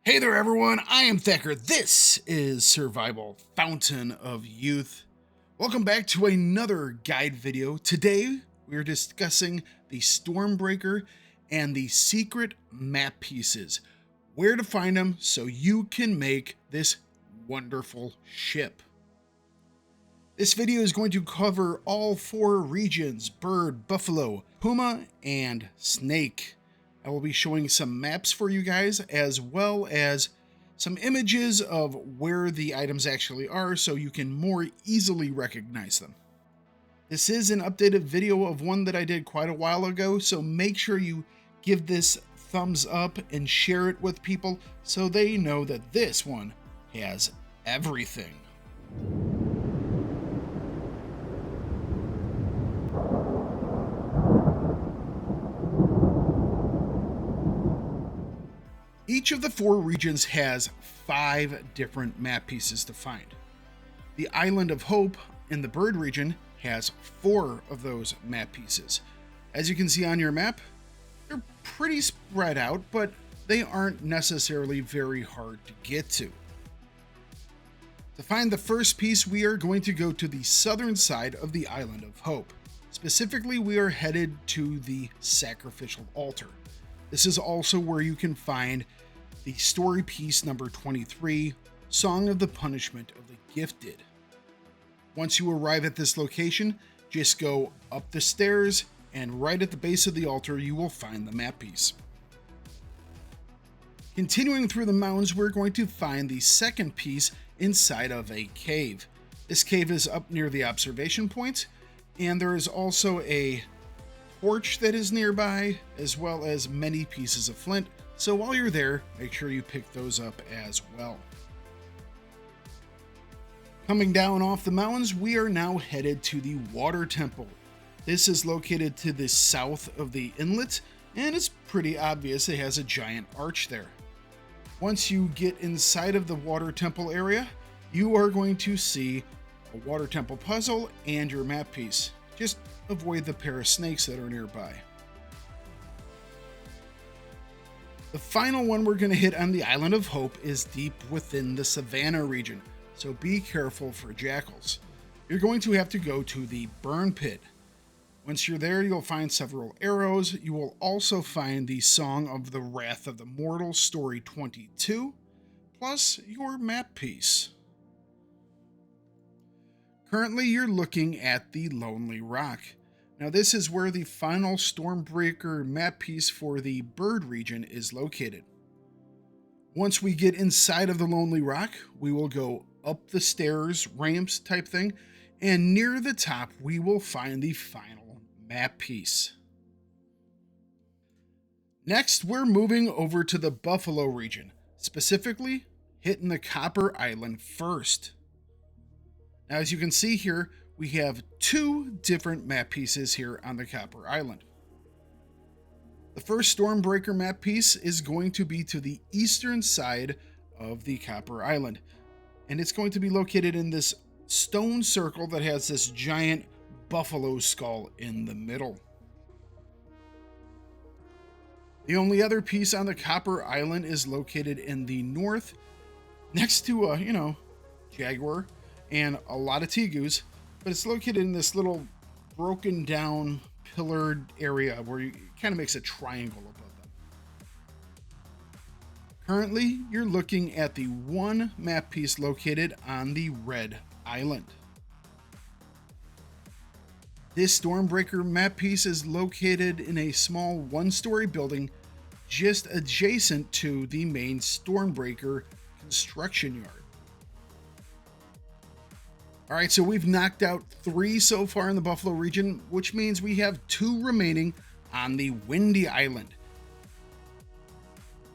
Hey there everyone, I am Thakard. This is Survival Fountain of Youth. Welcome back to another guide video. Today we are discussing the Stormbreaker and the secret map pieces. Where to find them so you can make this wonderful ship. This video is going to cover all 4 regions: bird, buffalo, puma, and snake. I will be showing some maps for you guys, as well as some images of where the items actually are so you can more easily recognize them. This is an updated video of one that I did quite a while ago, so make sure you give this thumbs up and share it with people so they know that this one has everything. Each of the 4 regions has 5 different map pieces to find. The Island of Hope in the bird region has 4 of those map pieces. As you can see on your map, they're pretty spread out, but they aren't necessarily very hard to get to. To find the first piece, we are going to go to the southern side of the Island of Hope. Specifically, we are headed to the Sacrificial Altar. This is also where you can find the story piece number 23, Song of the Punishment of the Gifted. Once you arrive at this location, just go up the stairs, and right at the base of the altar you will find the map piece. Continuing through the mountains, we're going to find the second piece inside of a cave. This cave is up near the observation point, and there is also a torch that is nearby, as well as many pieces of flint, so while you're there, make sure you pick those up as well. Coming down off the mountains, we are now headed to the Water Temple. This is located to the south of the inlet, and it's pretty obvious it has a giant arch there. Once you get inside of the Water Temple area, you are going to see a Water Temple puzzle and your map piece. Just avoid the pair of snakes that are nearby. The final one we're going to hit on the Island of Hope is deep within the Savannah region, so be careful for jackals. You're going to have to go to the Burn Pit. Once you're there, you'll find several arrows. You will also find the Song of the Wrath of the Mortal, Story 22, plus your map piece. Currently, you're looking at the Lonely Rock. Now, this is where the final Stormbreaker map piece for the bird region is located. Once we get inside of the Lonely Rock, we will go up the stairs, ramps type thing, and near the top, we will find the final map piece. Next, we're moving over to the Buffalo region, specifically hitting the Copper Island first. Now, as you can see here, we have 2 different map pieces here on the Copper Island. The first Stormbreaker map piece is going to be to the eastern side of the Copper Island, and it's going to be located in this stone circle that has this giant buffalo skull in the middle. The only other piece on the Copper Island is located in the north, next to a, jaguar and a lot of tegus, but it's located in this little broken down pillared area where it kind of makes a triangle above them. Currently, you're looking at the one map piece located on the Red Island. This Stormbreaker map piece is located in a small 1-story building just adjacent to the main Stormbreaker construction yard. Alright, so we've knocked out 3 so far in the Buffalo region, which means we have 2 remaining on the Windy Island.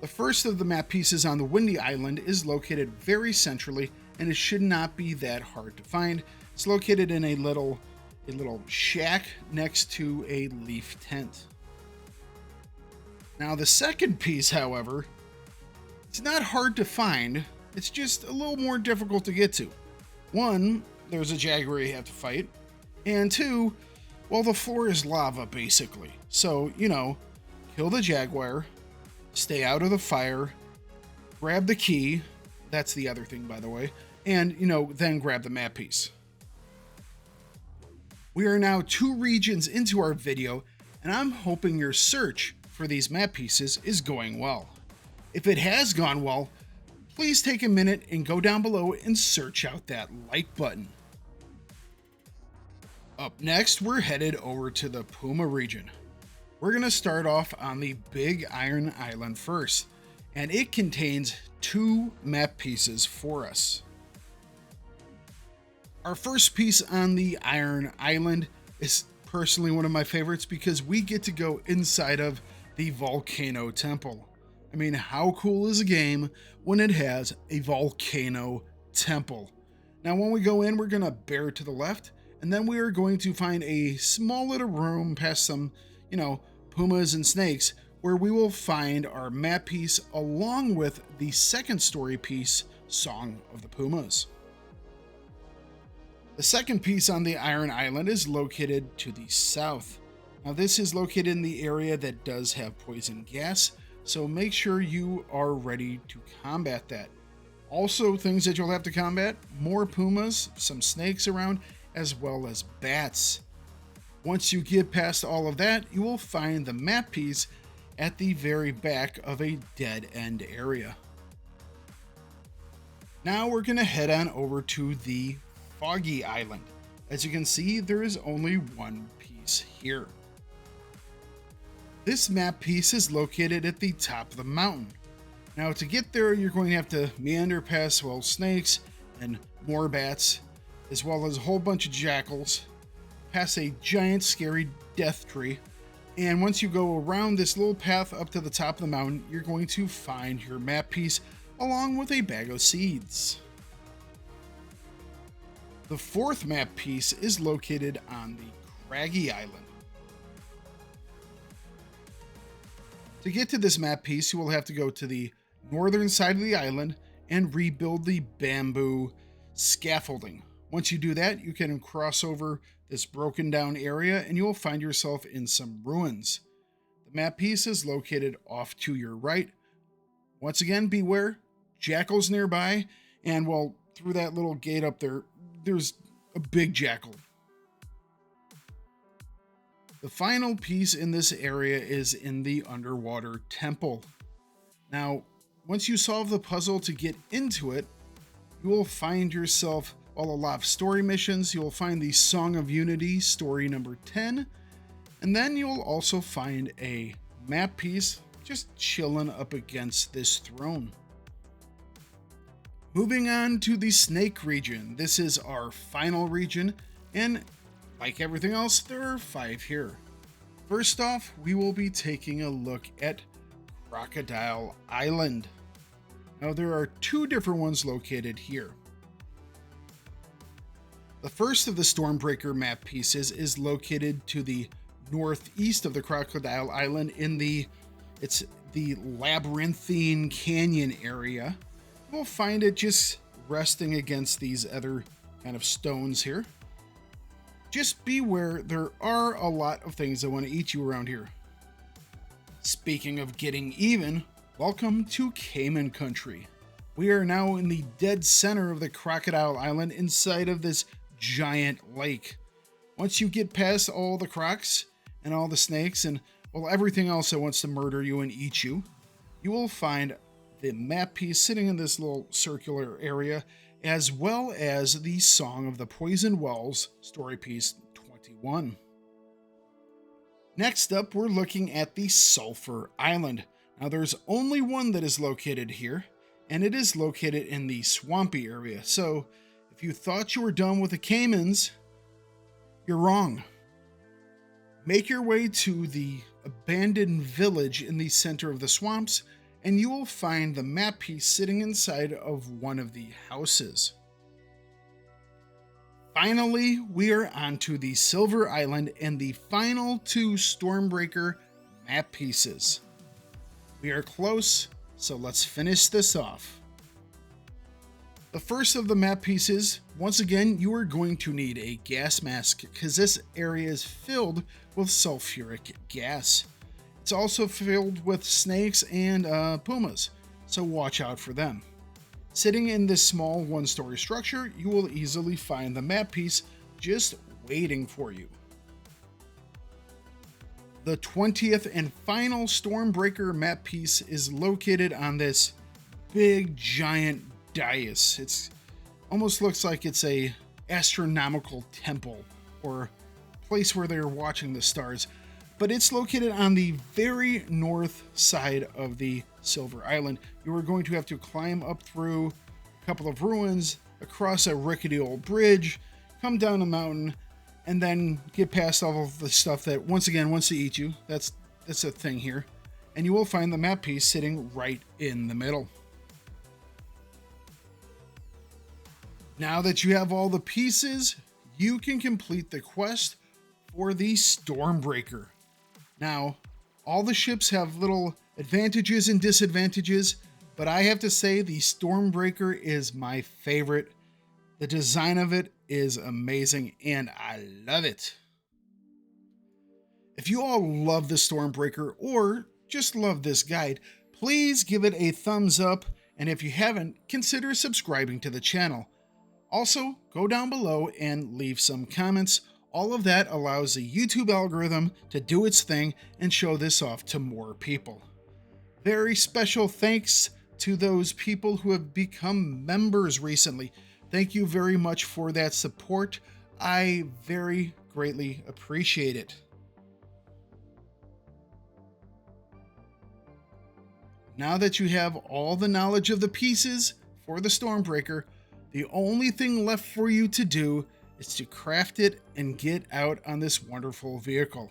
The first of the map pieces on the Windy Island is located very centrally, and it should not be that hard to find. It's located in a little shack next to a leaf tent. Now, the second piece, however, it's not hard to find, it's just a little more difficult to get to. 1, there's a jaguar you have to fight, and 2, well, the floor is lava, basically. So, kill the jaguar, stay out of the fire, grab the key. That's the other thing, by the way. And, then grab the map piece. We are now 2 regions into our video, and I'm hoping your search for these map pieces is going well. If it has gone well, please take a minute and go down below and search out that like button. Up next, we're headed over to the Puma region. We're going to start off on the Big Iron Island first, and it contains 2 map pieces for us. Our first piece on the Iron Island is personally one of my favorites because we get to go inside of the Volcano Temple. I mean, how cool is a game when it has a volcano temple? Now, when we go in, we're going to bear to the left, and then we are going to find a small little room past some, pumas and snakes, where we will find our map piece along with the second story piece, Song of the Pumas. The second piece on the Iron Island is located to the south. Now, this is located in the area that does have poison gas, so make sure you are ready to combat that. Also, things that you'll have to combat: more pumas, some snakes around, as well as bats. Once you get past all of that, you will find the map piece at the very back of a dead end area. Now we're going to head on over to the Foggy Island. As you can see, there is only one piece here. This map piece is located at the top of the mountain. Now, to get there, you're going to have to meander past, snakes and more bats, as well as a whole bunch of jackals, past a giant scary death tree, and once you go around this little path up to the top of the mountain, you're going to find your map piece along with a bag of seeds. The fourth map piece is located on the Craggy Island. To get to this map piece, you will have to go to the northern side of the island and rebuild the bamboo scaffolding. Once you do that, you can cross over this broken down area and you will find yourself in some ruins. The map piece is located off to your right. Once again, beware, jackals nearby, and through that little gate up there, there's a big jackal. The final piece in this area is in the underwater temple. Now, once you solve the puzzle to get into it, you will find yourself a lot of story missions. You'll find the Song of Unity, story number 10, and then you'll also find a map piece just chilling up against this throne. Moving on to the Snake region. This is our final region, and like everything else, there are 5 here. First off, we will be taking a look at Crocodile Island. Now, there are 2 different ones located here. The first of the Stormbreaker map pieces is located to the northeast of the Crocodile Island in the labyrinthine canyon area. We'll find it just resting against these other kind of stones here. Just beware, there are a lot of things that want to eat you around here. Speaking of getting even, welcome to Cayman Country. We are now in the dead center of the Crocodile Island inside of this giant lake. Once you get past all the crocs and all the snakes and everything else that wants to murder you and eat you, you will find the map piece sitting in this little circular area, as well as the Song of the Poison Wells, story piece 21. Next up, we're looking at the Sulphur Island. Now, there's only one that is located here, and it is located in the swampy area. So, if you thought you were done with the Caymans, you're wrong. Make your way to the abandoned village in the center of the swamps, and you will find the map piece sitting inside of one of the houses. Finally, we are onto the Silver Island and the final 2 Stormbreaker map pieces. We are close, so let's finish this off. The first of the map pieces, once again, you are going to need a gas mask because this area is filled with sulfuric gas. It's also filled with snakes and pumas. so watch out for them. Sitting in this small one-story structure, you will easily find the map piece just waiting for you. The 20th and final Stormbreaker map piece is located on this big giant dais. It's almost looks like it's a astronomical temple or place where they're watching the stars, but it's located on the very north side of the Silver Island. You are going to have to climb up through a couple of ruins, across a rickety old bridge, come down a mountain, and then get past all of the stuff that once again wants to eat you. That's a thing here. And you will find the map piece sitting right in the middle. Now that you have all the pieces, you can complete the quest for the Stormbreaker. Now, all the ships have little advantages and disadvantages, but I have to say the Stormbreaker is my favorite. The design of it is amazing and I love it. If you all love the Stormbreaker or just love this guide, please give it a thumbs up, and if you haven't, consider subscribing to the channel. Also, go down below and leave some comments. All of that allows the YouTube algorithm to do its thing and show this off to more people. Very special thanks to those people who have become members recently. Thank you very much for that support. I very greatly appreciate it. Now that you have all the knowledge of the pieces for the Stormbreaker, the only thing left for you to do is to craft it and get out on this wonderful vehicle.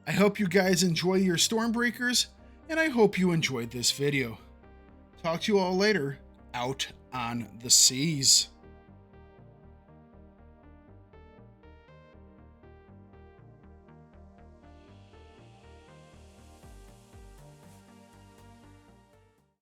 I hope you guys enjoy your Stormbreakers, and I hope you enjoyed this video. Talk to you all later, out on the seas.